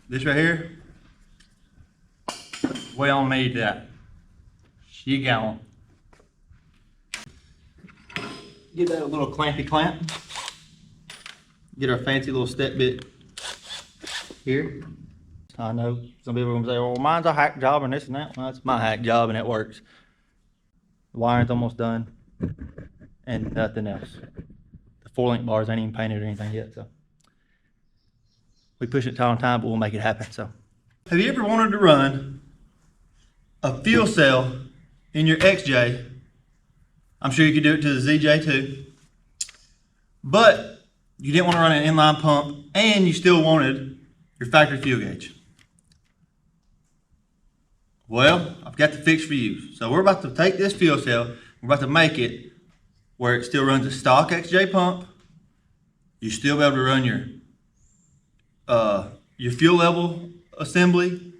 This right here, we don't need that. She gone. Get that little clampy clamp. Get our fancy little step bit here. I know some people are gonna say, well, mine's a hack job and this and that. Well, that's my hack job and it works. The wiring's almost done and nothing else. The 4-link bars ain't even painted or anything yet, so. We push it time on time, but we'll make it happen, so. Have you ever wanted to run a fuel cell in your XJ? I'm sure you could do it to the ZJ too. But you didn't want to run an inline pump and you still wanted your factory fuel gauge. Well, I've got the fix for you. So we're about to take this fuel cell, we're about to make it where it still runs a stock XJ pump. You still be able to run your fuel level assembly,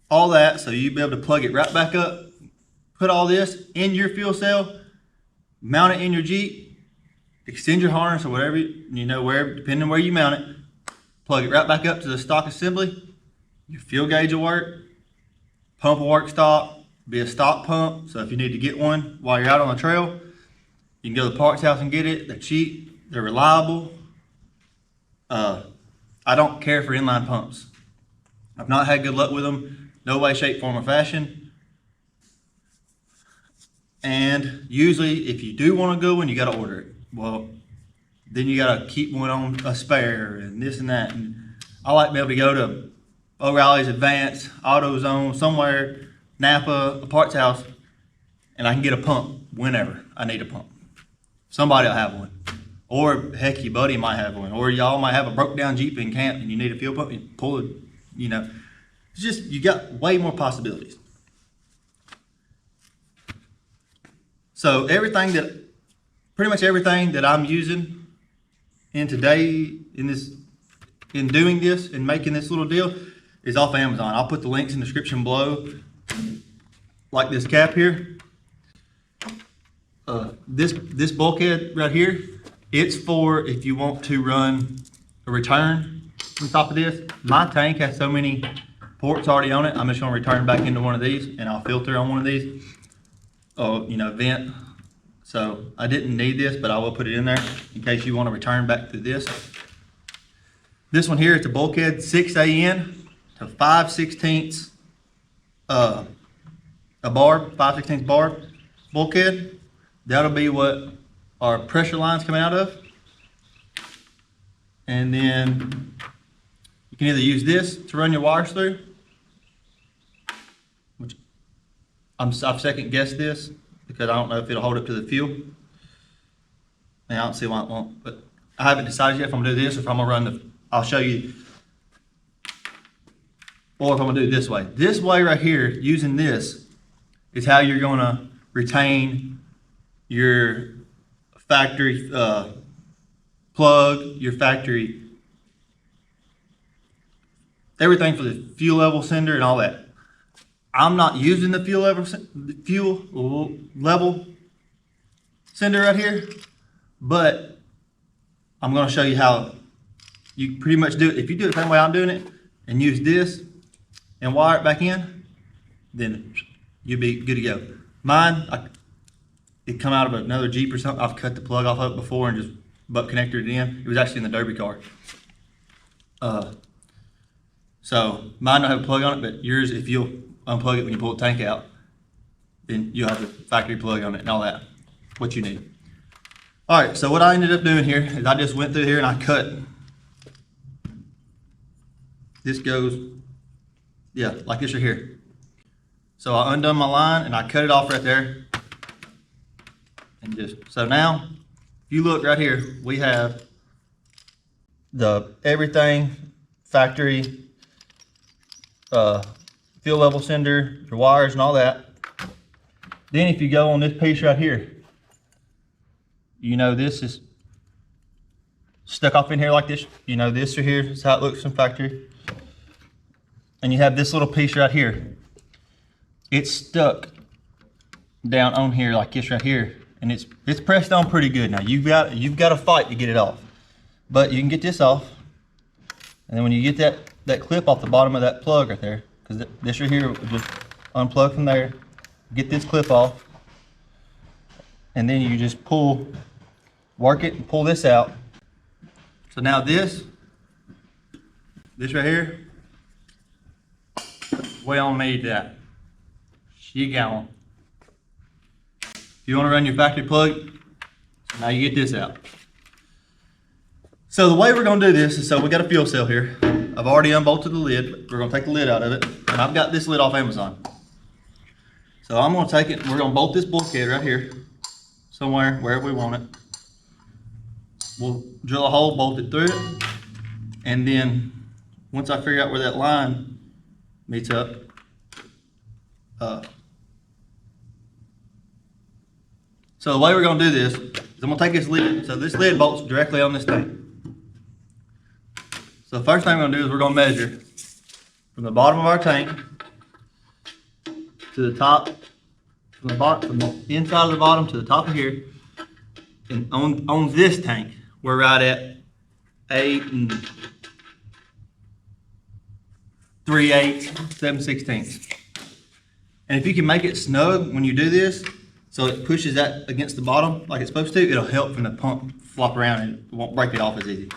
all that, so you'll be able to plug it right back up, put all this in your fuel cell, mount it in your Jeep, extend your harness or whatever, wherever, depending on where you mount it, plug it right back up to the stock assembly. Your fuel gauge will work, pump will work stock, be a stock pump, so if you need to get one while you're out on the trail, you can go to the parts house and get it. They're cheap, they're reliable. I don't care for inline pumps. I've not had good luck with them, no way, shape, form, or fashion. And usually, if you do want a good one, you got to order it. Well, then you got to keep one on a spare and this and that. And I like to be able to go to O'Reilly's, Advance, AutoZone, somewhere, Napa, a parts house, and I can get a pump whenever I need a pump. Somebody will have one. Or heck, your buddy might have one. Or y'all might have a broke down Jeep in camp and you need a fuel pump, you pull it, It's just, you got way more possibilities. So pretty much everything that I'm using in doing this and making this little deal is off Amazon. I'll put the links in the description below, like this cap here. This bulkhead right here, it's for if you want to run a return on top of this. My tank has so many ports already on it, I'm just gonna return back into one of these and I'll filter on one of these. Vent. So I didn't need this, but I will put it in there in case you want to return back to this. This one here, it's a bulkhead 6AN to 5/16 a Barb, 5/16 Barb bulkhead. That'll be what our pressure line's coming out of. And then you can either use this to run your wires through, which I've second guessed this because I don't know if it'll hold up to the fuel. And I don't see why it won't, but I haven't decided yet if I'm gonna do this or if I'm gonna run I'll show you, or if I'm gonna do it this way. This way right here, using this, is how you're gonna retain your factory plug, your factory, everything for the fuel level sender and all that. I'm not using the fuel level sender right here, but I'm going to show you how you pretty much do it. If you do it the same way I'm doing it and use this and wire it back in, then you'll be good to go. Mine, it come out of another Jeep or something. I've cut the plug off of it before and just butt connected it in. It was actually in the Derby car. So mine don't have a plug on it, but yours, if you'll unplug it when you pull the tank out, then you'll have the factory plug on it and all that, what you need. All right, so what I ended up doing here is I just went through here and I cut. This goes, yeah, like this right here. So I undone my line and I cut it off right there. And just, so now, if you look right here, we have the everything factory, fuel level sender, your wires and all that. Then if you go on this piece right here, this is stuck off in here like this. This right here is how it looks in factory. And you have this little piece right here. It's stuck down on here like this right here. And it's pressed on pretty good. Now you've got to fight to get it off. But you can get this off. And then when you get that that clip off the bottom of that plug right there, because this right here will just unplug from there, get this clip off, and then you just work it and pull this out. So now this right here, we don't need that. You got one. If you want to run your factory plug, now you get this out. So the way we're going to do this is, so we got a fuel cell here. I've already unbolted the lid. We're going to take the lid out of it. And I've got this lid off Amazon. So I'm going to take it and we're going to bolt this bulkhead right here, somewhere, wherever we want it. We'll drill a hole, bolt it through it. And then once I figure out where that line meets up, so the way we're going to do this is I'm going to take this lid. So this lid bolts directly on this tank. So the first thing we're going to do is we're going to measure from the bottom of our tank to the top, from the inside of the bottom to the top of here. And on this tank, we're right at 8 3/8, 7/16. And if you can make it snug when you do this, so it pushes that against the bottom like it's supposed to, it'll help from the pump flop around and it won't break it off as easy.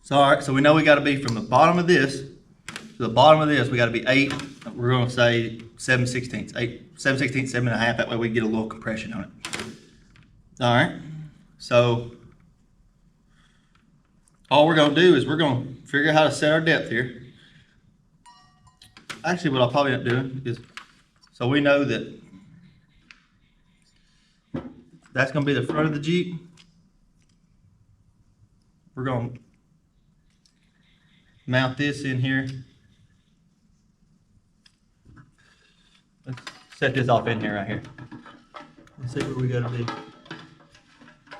So all right, so we know we got to be from the bottom of this to the bottom of this, we got to be 8, we're going to say 7/16, 7/16, 7.5, that way we get a little compression on it. All right, so all we're going to do is we're going to figure out how to set our depth here. Actually, what I'll probably end up doing is, so we know that that's going to be the front of the Jeep. We're going to mount this in here. Let's set this off in here right here. Let's see where we got to be.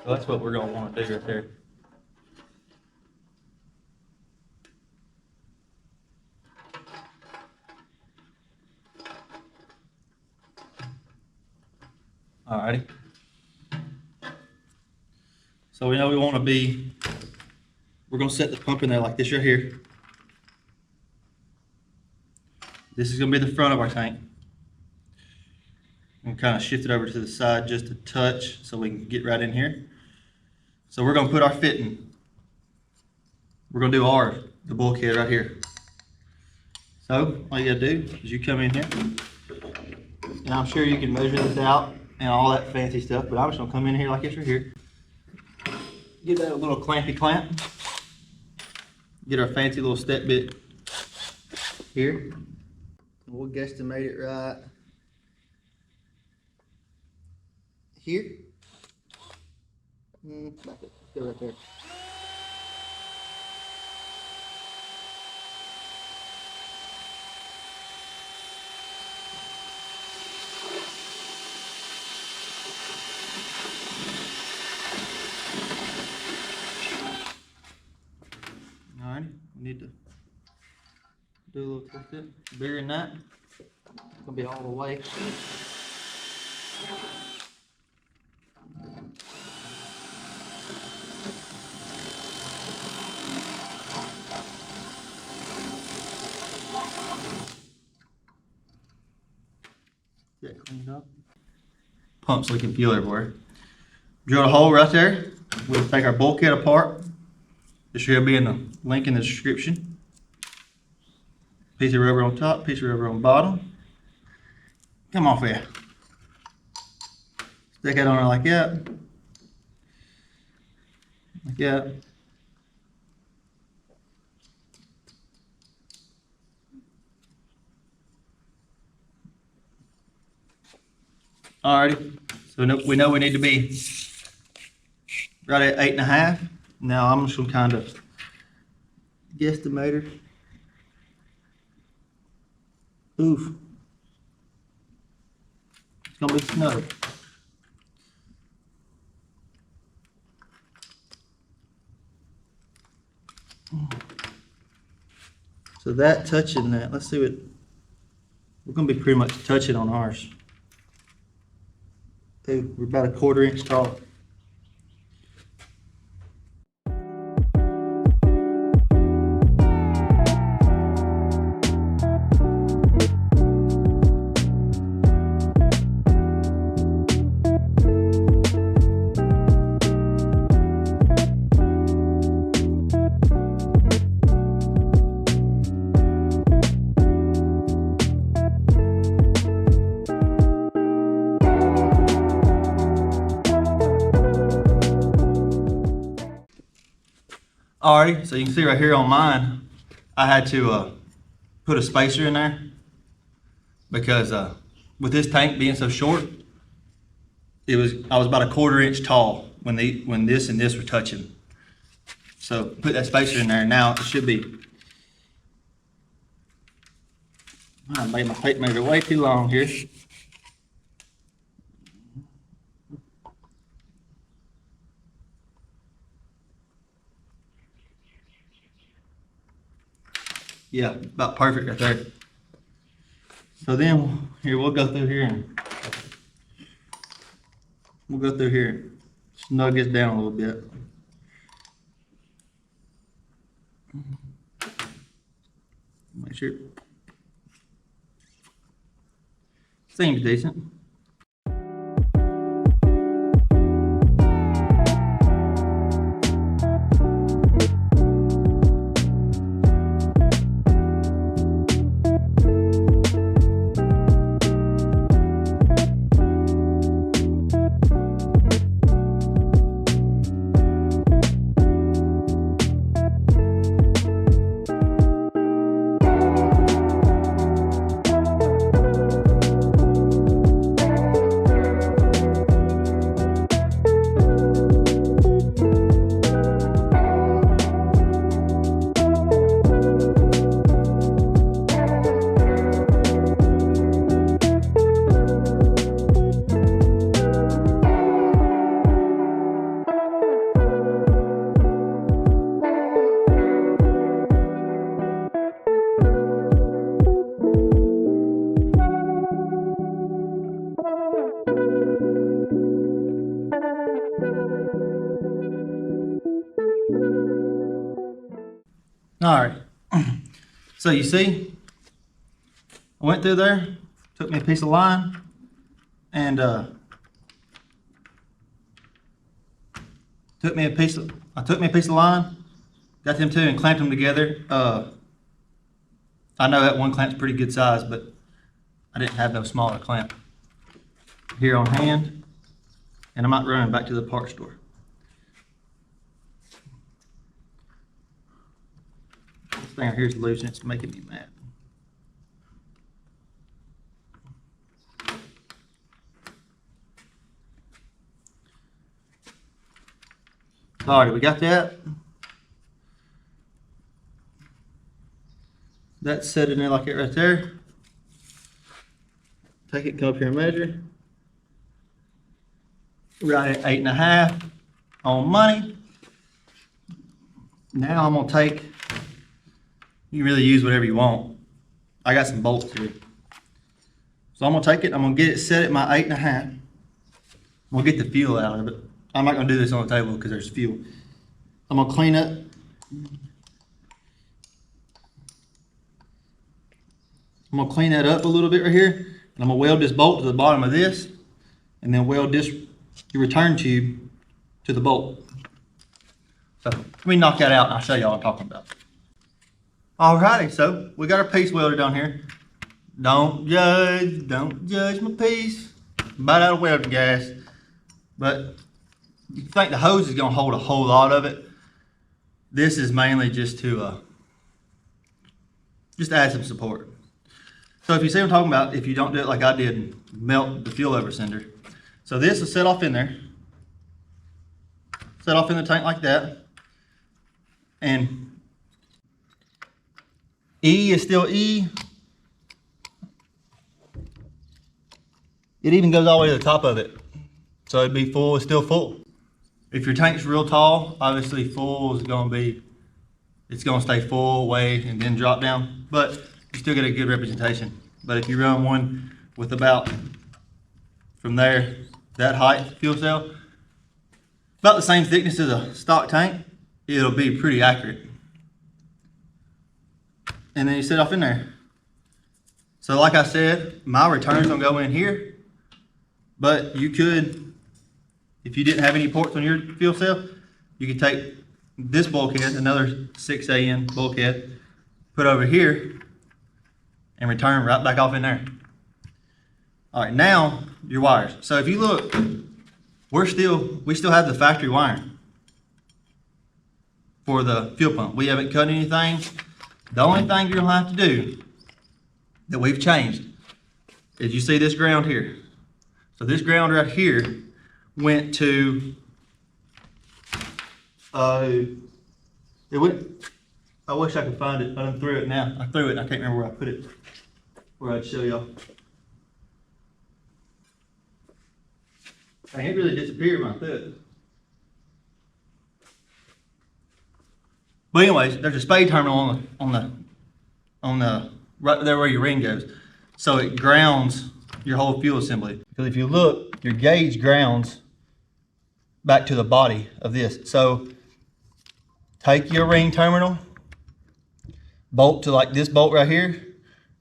So that's what we're going to want to do right there. Alrighty. So we know we want to be, we're going to set the pump in there like this right here. This is going to be the front of our tank. And kind of shift it over to the side just a touch so we can get right in here. So we're going to put our fitting. We're going to do the bulkhead right here. So all you got to do is you come in here, and I'm sure you can measure this out and all that fancy stuff, but I'm just going to come in here like this right here. Get that little clampy clamp. Get our fancy little step bit here. We'll guesstimate it right here. Go right there. Alright, we need to do a little twist it. Bigger than that. It's gonna be all the way. Get it cleaned up. Pump's leaking fuel everywhere. Drill a hole right there. We'll take our bulkhead apart. This should be in the link in the description. Piece of rubber on top, piece of rubber on bottom. Come off here. Stick that on there like that. Like that. Alrighty, so we know we need to be right at 8.5. Now I'm just gonna kind of guesstimate her. Oof. It's gonna be snug. So that touching that, let's see what, we're gonna be pretty much touching on ours. Ooh, we're about a 1/4 inch tall. Alrighty, so you can see right here on mine, I had to put a spacer in there because with this tank being so short, I was about a 1/4 inch tall when this and this were touching. So put that spacer in there, and now it should be. I made my tape measure way too long here. Yeah, about perfect right there. So then here we'll go through here and snug this down a little bit. Make sure. Seems decent. All right, so you see, I went through there, took me a piece of line, and took me a piece of line, got them two and clamped them together. I know that one clamp's pretty good size, but I didn't have no smaller clamp here on hand, and I might run back to the parts store. This thing right here is loose and it's making me mad. Alright, we got that. That's set in there like it right there. Take it, come up here and measure. Right at 8.5 on money. Now I'm gonna take, you can really use whatever you want. I got some bolts here. So I'm gonna take it, I'm gonna get it set at my 8.5. I'm gonna get the fuel out of it. I'm not gonna do this on the table because there's fuel. I'm gonna clean up. I'm gonna clean that up a little bit right here. And I'm gonna weld this bolt to the bottom of this and then weld this return tube to the bolt. So let me knock that out and I'll show you what I'm talking about. Alrighty, so we got our piece welded down here. Don't judge my piece. About out of welding gas. But you think the hose is gonna hold a whole lot of it. This is mainly just to add some support. So if you see what I'm talking about, if you don't do it like I did and melt the fuel over sender. So this is set off in there. Set off in the tank like that. And E is still E. It even goes all the way to the top of it. So it'd be full, it's still full. If your tank's real tall, obviously full is gonna be, it's gonna stay full way and then drop down, but you still get a good representation. But if you run one with about, from there, that height fuel cell, about the same thickness as a stock tank, it'll be pretty accurate. And then you set off in there. So like I said, my return's gonna go in here, but you could, if you didn't have any ports on your fuel cell, you could take this bulkhead, another 6AN bulkhead, put over here, and return right back off in there. All right, now your wires. So if you look, we still have the factory wiring. for the fuel pump. We haven't cut anything. The only thing you're gonna have to do that we've changed is you see this ground here. So this ground right here went to, it went, I wish I could find it. I done threw it now. I threw it and I can't remember where I put it, where I'd show y'all. It really disappeared when I threw it. But anyways, there's a spade terminal on the right there where your ring goes. So it grounds your whole fuel assembly. Because if you look, your gauge grounds back to the body of this. So take your ring terminal, bolt to like this bolt right here,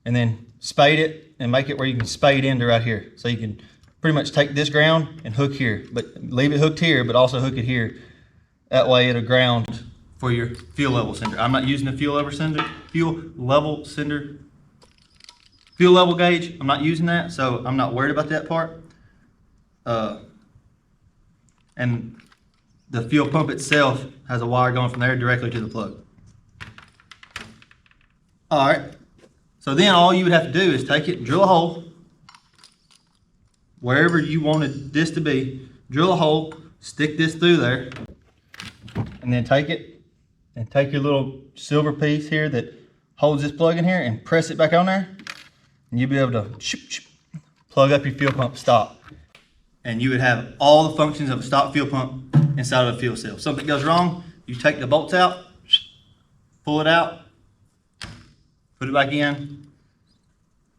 and then spade it and make it where you can spade into right here. So you can pretty much take this ground and hook here, but leave it hooked here, but also hook it here. That way it'll ground for your fuel level sender. I'm not using a fuel level gauge. I'm not using that, so I'm not worried about that part. And the fuel pump itself has a wire going from there directly to the plug. All right, so then all you would have to do is take it, drill a hole, wherever you wanted this to be, drill a hole, stick this through there, and then take it and take your little silver piece here that holds this plug in here and press it back on there, and you'll be able to plug up your fuel pump stop. And you would have all the functions of a stock fuel pump inside of a fuel cell. Something goes wrong, you take the bolts out, pull it out, put it back in.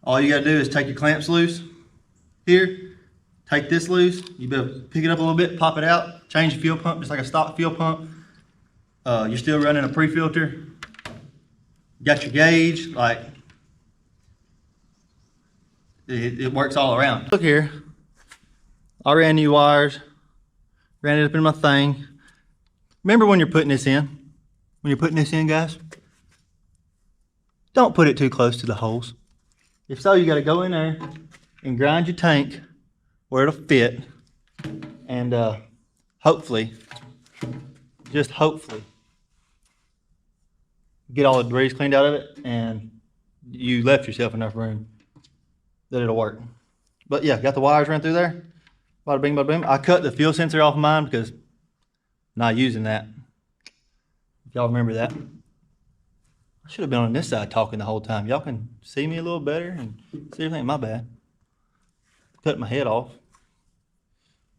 All you gotta do is take your clamps loose here, take this loose, you better pick it up a little bit, pop it out, change the fuel pump just like a stock fuel pump. You're still running a pre-filter. You got your gauge, like it works all around. Look here, I ran new wires, ran it up in my thing. Remember when you're putting this in? When you're putting this in, guys, don't put it too close to the holes. If so, you gotta go in there and grind your tank where it'll fit, and hopefully, just hopefully, get all the debris cleaned out of it, and you left yourself enough room that it'll work. But yeah, got the wires run through there. Bada bing, bada bing. I cut the fuel sensor off of mine because I'm not using that. If y'all remember that. I should have been on this side talking the whole time. Y'all can see me a little better and see everything. My bad. Cut my head off.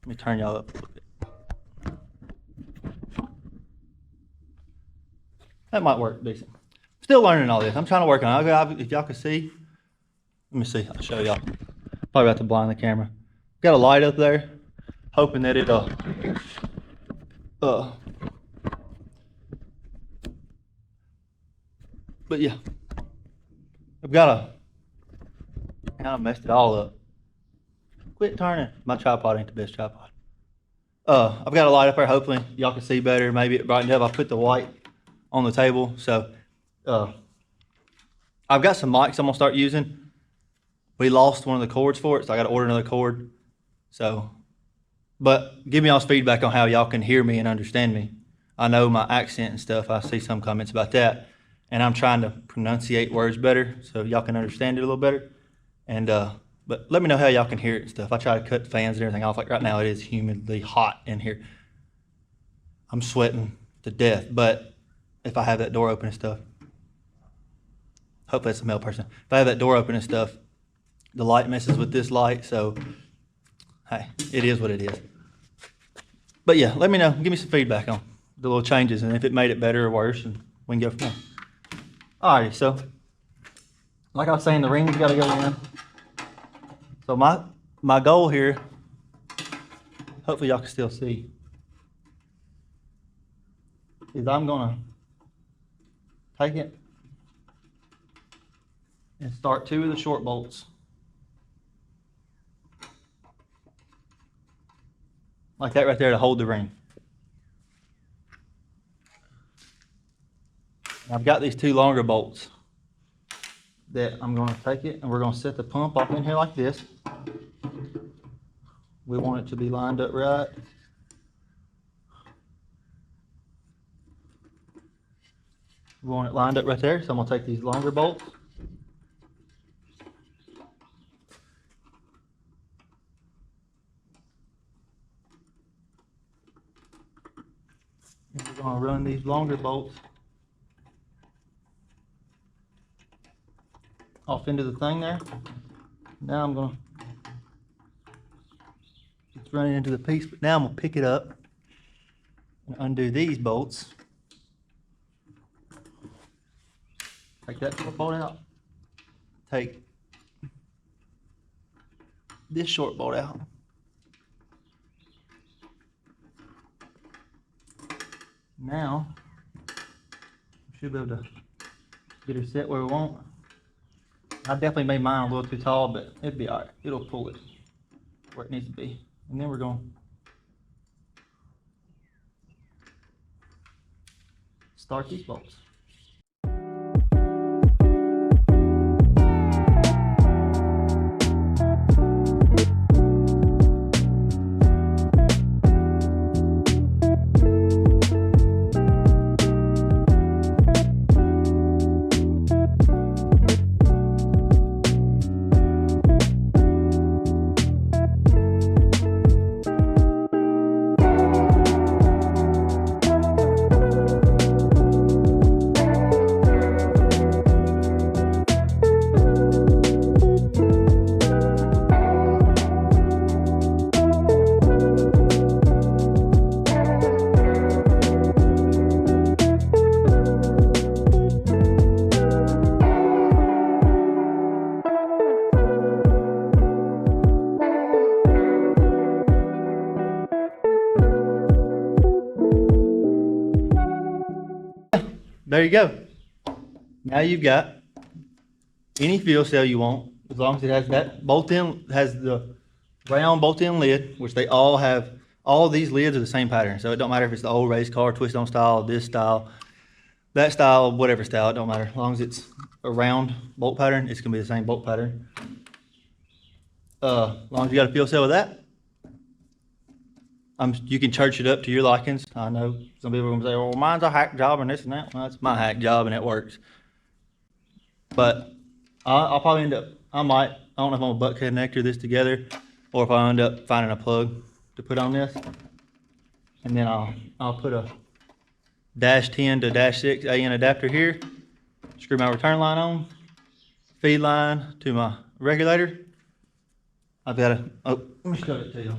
Let me turn y'all up a little bit. That might work decent. Still learning all this. I'm trying to work on it. If y'all can see, let me see. I'll show y'all. Probably about to blind the camera. Got a light up there, hoping that it'll but yeah, I've got a kind of messed it all up. Quit turning. My tripod ain't the best tripod. I've got a light up there. Hopefully y'all can see better. Maybe it brightened up. I put the white on the table, so I've got some mics I'm gonna start using. We lost one of the cords for it, so I got to order another cord. So, but give me y'all's feedback on how y'all can hear me and understand me. I know my accent and stuff. I see some comments about that, and I'm trying to pronunciate words better so y'all can understand it a little better. And but let me know how y'all can hear it and stuff. I try to cut fans and everything off. Like right now, it is humidly hot in here. I'm sweating to death. But if I have that door open and stuff, hopefully it's a male person. If I have that door open and stuff, the light messes with this light, so hey, it is what it is. But yeah, let me know. Give me some feedback on the little changes and if it made it better or worse, and we can go from there. Alrighty, so like I was saying, the ring's got to go in. So my goal here, hopefully y'all can still see, is I'm gonna take it and start 2 of the short bolts. Like that right there to hold the ring. I've got these 2 longer bolts that I'm going to take it and we're going to set the pump up in here like this. We want it to be lined up right. We want it lined up right there, so I'm gonna take these longer bolts. And we're gonna run these longer bolts off into the thing there. Now I'm gonna, it's running into the piece, but now I'm gonna pick it up and undo these bolts. Take that short bolt out. Take this short bolt out. Now, we should be able to get her set where we want. I definitely made mine a little too tall, but it'd be all right. It'll pull it where it needs to be. And then we're going to start these bolts. There you go. Now you've got any fuel cell you want, as long as it has that bolt-in, has the round bolt-in lid, which they all have. All of these lids are the same pattern, so it don't matter if it's the old race car, twist-on style, this style, that style, whatever style, it don't matter. As long as it's a round bolt pattern, it's gonna be the same bolt pattern. As long as you got a fuel cell with that, you can church it up to your likings. I know some people are gonna say, "Well, mine's a hack job and this and that." Well, that's my hack job and it works. But I'll probably end up. I don't know if I'm gonna Bulkhead connector this together, or if I end up finding a plug to put on this, and then I'll put a -10 to -6 AN adapter here. Screw my return line on, feed line to my regulator. I've got a. Oh, let me show it to you.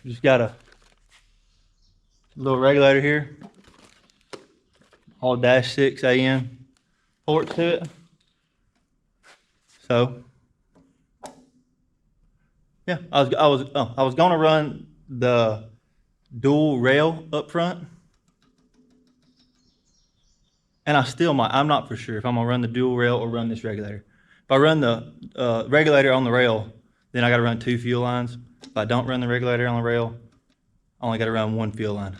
Just got a little regulator here, all -6 AN ports to it. So yeah, I was gonna run the dual rail up front, and I still might. I'm not for sure if I'm gonna run the dual rail or run this regulator. If I run the regulator on the rail, then I got to run 2 fuel lines. If I don't run the regulator on the rail, I only got to run 1 fuel line.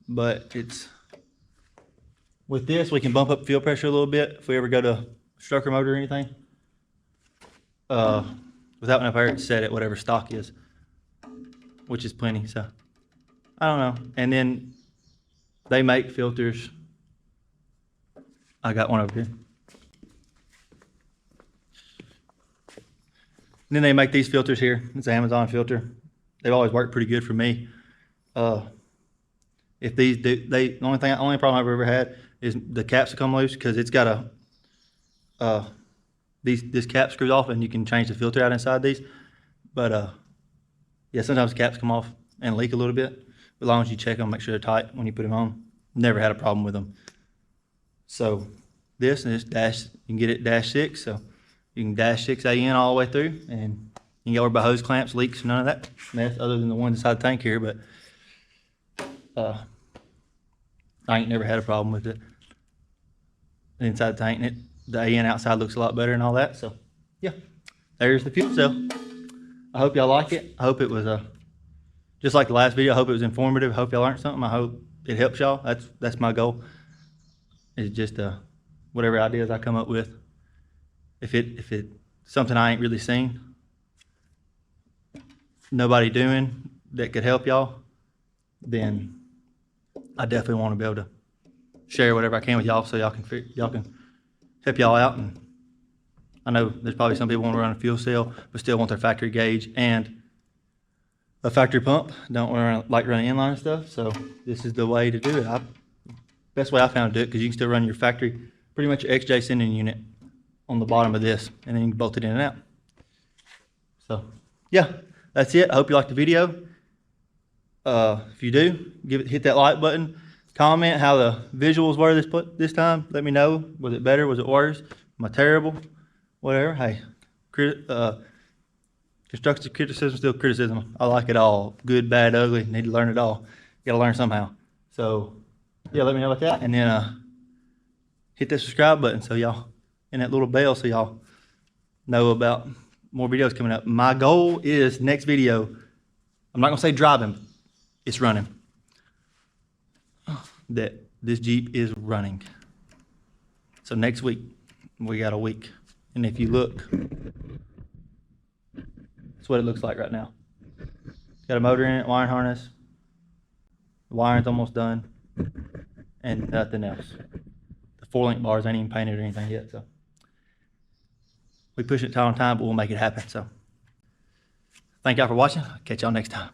But with this, we can bump up fuel pressure a little bit if we ever go to stroker motor or anything. Without enough air to set it, whatever stock is, which is plenty. So I don't know. And then they make filters. I got one over here. And then they make these filters here. It's an Amazon filter. They've always worked pretty good for me. If these do, the only problem I've ever had is the caps will come loose, because it's got this cap screws off and you can change the filter out inside these. But yeah, sometimes caps come off and leak a little bit. But as long as you check them, make sure they're tight when you put them on. Never had a problem with them. So this and this you can get it -6. So you can -6 AN all the way through, and you can go over by hose clamps, leaks, none of that mess other than the one inside the tank here. But I ain't never had a problem with it. Inside the tank, the AN outside looks a lot better and all that. So yeah, there's the fuel cell. I hope y'all like it. I hope it was just like the last video. I hope it was informative. I hope y'all learned something. I hope it helps y'all. That's my goal. It's just whatever ideas I come up with. If it something I ain't really seen nobody doing that could help y'all, then I definitely want to be able to share whatever I can with y'all so y'all can help y'all out. And I know there's probably some people want to run a fuel cell but still want their factory gauge and a factory pump, don't like running inline and stuff. So this is the way to do it. Best way I found to do it, because you can still run your factory, pretty much your XJ sending unit on the bottom of this, and then you can bolt it in and out. So yeah, that's it. I hope you liked the video. If you do, hit that like button. Comment how the visuals were this time. Let me know. Was it better? Was it worse? Am I terrible? Whatever. Hey, constructive criticism, still criticism. I like it all. Good, bad, ugly. Need to learn it all. Got to learn somehow. So yeah, let me know about that, and then hit that subscribe button so y'all, and that little bell so y'all know about more videos coming up. My goal is next video, I'm not gonna say driving, it's running. That this Jeep is running. So next week, we got a week. And if you look, that's what it looks like right now. Got a motor in it, wiring harness. The wiring's almost done. And nothing else. The 4-link bars ain't even painted or anything yet, so. We push it time on time, but we'll make it happen, so. Thank y'all for watching. Catch y'all next time.